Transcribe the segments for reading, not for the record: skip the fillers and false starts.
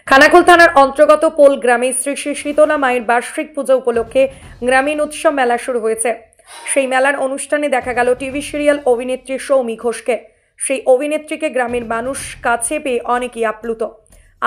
খানাকুল থানার অন্তর্গত পোল গ্রামে শ্রী শ্রী শীতলা মায়ের বার্ষিক পূজা উপলক্ষে গ্রামীণ উৎসব মেলা শুরু হয়েছে। সেই মেলার অনুষ্ঠানে দেখা গেল টিভি সিরিয়াল অভিনেত্রী সৌমি ঘোষকে। সেই অভিনেত্রীকে গ্রামের মানুষ কাছে পেয়ে অনেকেই আপ্লুত,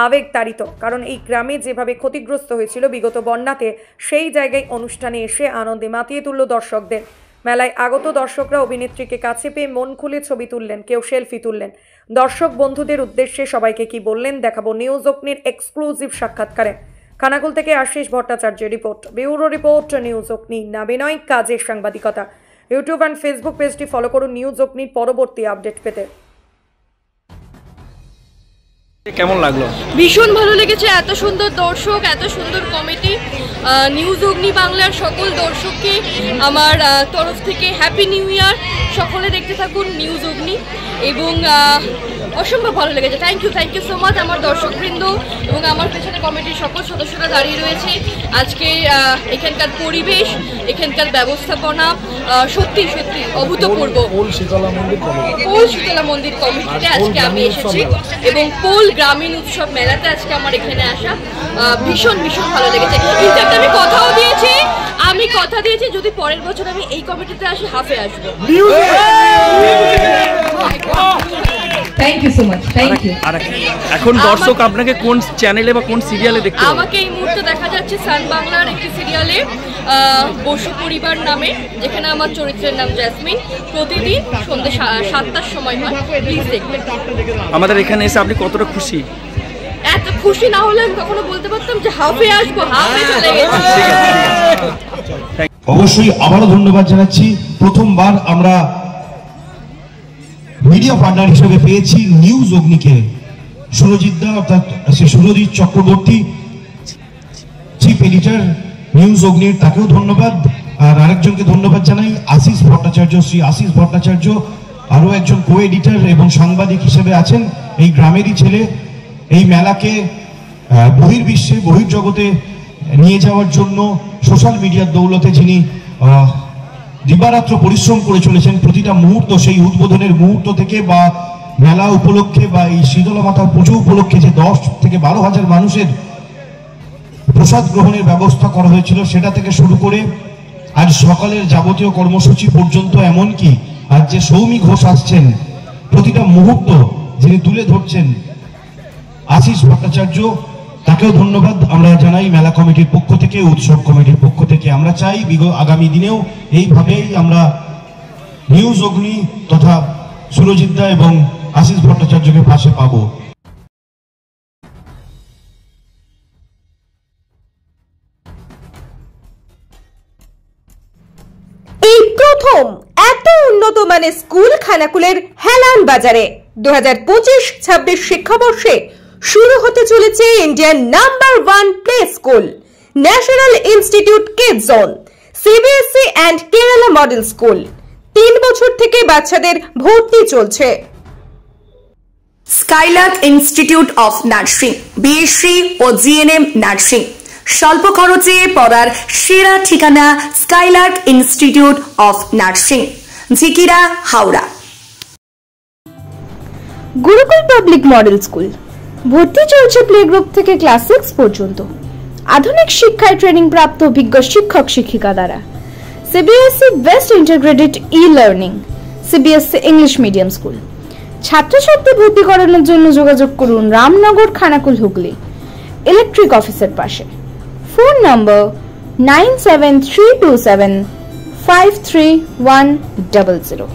আবেগতাড়িত। কারণ এই গ্রামে যেভাবে ক্ষতিগ্রস্ত হয়েছিল বিগত বন্যাতে, সেই জায়গায় অনুষ্ঠানে এসে আনন্দে মাতিয়ে তুলল দর্শকদের। মেলায় আগত দর্শকরা অভিনেত্রীকে কাছে পেয়ে মন খুলে ছবি তুললেন, কেউ সেলফি তুললেন। দর্শক বন্ধুদের উদ্দেশ্যে সবাইকে কি বললেন দেখাবো নিউজ অগ্নির এক্সক্লুসিভ সাক্ষাৎকারে। খানাকুল থেকে আশিস ভট্টাচার্যের রিপোর্ট। ব্যুরো রিপোর্ট, নিউজ অগ্নি, নাবিনয় কাজের সাংবাদিকতা। ইউটিউব অ্যান্ড ফেসবুক পেজটি ফলো করুন নিউজ অগ্নির পরবর্তী আপডেট পেতে। কেমন লাগলো? ভীষণ ভালো লেগেছে। এত সুন্দর দর্শক, এত সুন্দর কমিটি। নিউজ অগ্নি বাংলার সকল দর্শককে আমার তরফ থেকে হ্যাপি নিউ ইয়ার। সকলে দেখতে থাকুন নিউজ অগ্নি এবং অসম্ভব ভালো লেগেছে। থ্যাংক ইউ সো মাচ আমার দর্শকবৃন্দ এবং আমার পেছনে কমিটির সকল সদস্যরা দাঁড়িয়ে রয়েছে। আজকে এখানকার পরিবেশ, এখানকার ব্যবস্থাপনা সত্যি অভূতপূর্ব। পোল শীতলা মন্দির কমিটিতে আজকে আমি এসেছি এবং পোল গ্রামীণ উৎসব মেলাতে আজকে আমার এখানে আসা ভীষণ ভালো লেগেছে। ইনফ্যাক্ট আমি কথা দিয়েছি যদি পরের বছর আমি এই কমিটিতে আসি হাফে আসবো। Thank you so much, thank you. এখন দর্শক আপনাকে কোন চ্যানেলে বা কোন সিরিয়ালে দেখতে পাবে? আমাকে এই মুহূর্তে দেখা যাচ্ছে সান বাংলার একটি সিরিয়ালে বসু পরিবার নামে, যেখানে আমার চরিত্রের নাম জ্যাসমিন। প্রতিদিন সন্ধ্যে 7টার সময় হয়, প্লিজ দেখবেন। আমাদের এখানে এসে আপনি কতটা খুশি? এত খুশি না হলে আমি কখনো বলতে পারতাম যে হাফে আসবো, হাফে চলে গেছি। অবশ্যই আবারও ধন্যবাদ জানাচ্ছি। প্রথমবার আমরা মিডিয়া পার্টনার হিসেবে পেয়েছি নিউজ অগ্নিকে। সুরজিৎ দা অর্থাৎ Surajit Chakraborty, chief editor news অগ্নির, তাকেও ধন্যবাদ। আর আরেকজনকে ধন্যবাদ জানাই আশিস ভট্টাচার্য, শ্রী আশিস ভট্টাচার্য, আরও একজন কো এডিটর এবং সাংবাদিক হিসেবে আছেন। এই গ্রামেরই ছেলে। এই মেলাকে বহির্বিশ্বে, বহির্জগতে নিয়ে যাওয়ার জন্য সোশ্যাল মিডিয়ার দৌলতে যিনি দিবারাত্র পরিশ্রম করে চলেছেন, প্রতিটা মুহূর্ত, সেই উদ্বোধনের মুহূর্ত থেকে বা মেলা উপলক্ষে বা এই শীতলা মাতার পুজো উপলক্ষে যে 10 থেকে 12,000 মানুষের প্রসাদ গ্রহণের ব্যবস্থা করা হয়েছিল, সেটা থেকে শুরু করে আজ সকালের যাবতীয় কর্মসূচি পর্যন্ত, এমনকি আজ যে সৌমি ঘোষ আসছেন, প্রতিটা মুহূর্ত যিনি তুলে ধরছেন আশিস ভট্টাচার্য, তাকেও ধন্যবাদ আমরা জানাই মেলা কমিটির পক্ষ থেকে, উৎসব কমিটির পক্ষ থেকে। আমরা চাই আগামী দিনেও এইভাবেই আমরা নিউজ অগ্নি তথা সুরজিৎ দা এবং আশিস ভট্টাচার্যকে পাশে পাবো। এই প্রথম এত উন্নত মানের স্কুল খানাকুলের হেলান বাজারে 2025-26 শিক্ষাবর্ষে শুরু হতে চলেছে ইন্ডিয়ার number 1 play school, national institute kids zone, CBSE and Kerala model school. 3 বছর থেকে বাচ্চাদের ভর্তি চলছে। Skylark institute of nursing, BSc ও জিএনএম নার্সিং। স্বল্প খরচে পড়ার সেরা ঠিকানা Skylark institute of nursing, Jhikira, Howrah. Gurukul public model school, ভর্তি চলছে প্লে গ্রুপ থেকে ক্লাস 6 পর্যন্ত। আধুনিক শিক্ষায় ট্রেনিং প্রাপ্ত অভিজ্ঞ শিক্ষক শিক্ষিকা দ্বারা। CBSE best integrated e-learning, CBSE English medium school. ছাত্রছাত্রী ভর্তি করানোর জন্য যোগাযোগ করুন রামনগর, খানাকুল, হুগলি, ইলেকট্রিক অফিসের পাশে। ফোন নম্বর 9732753100।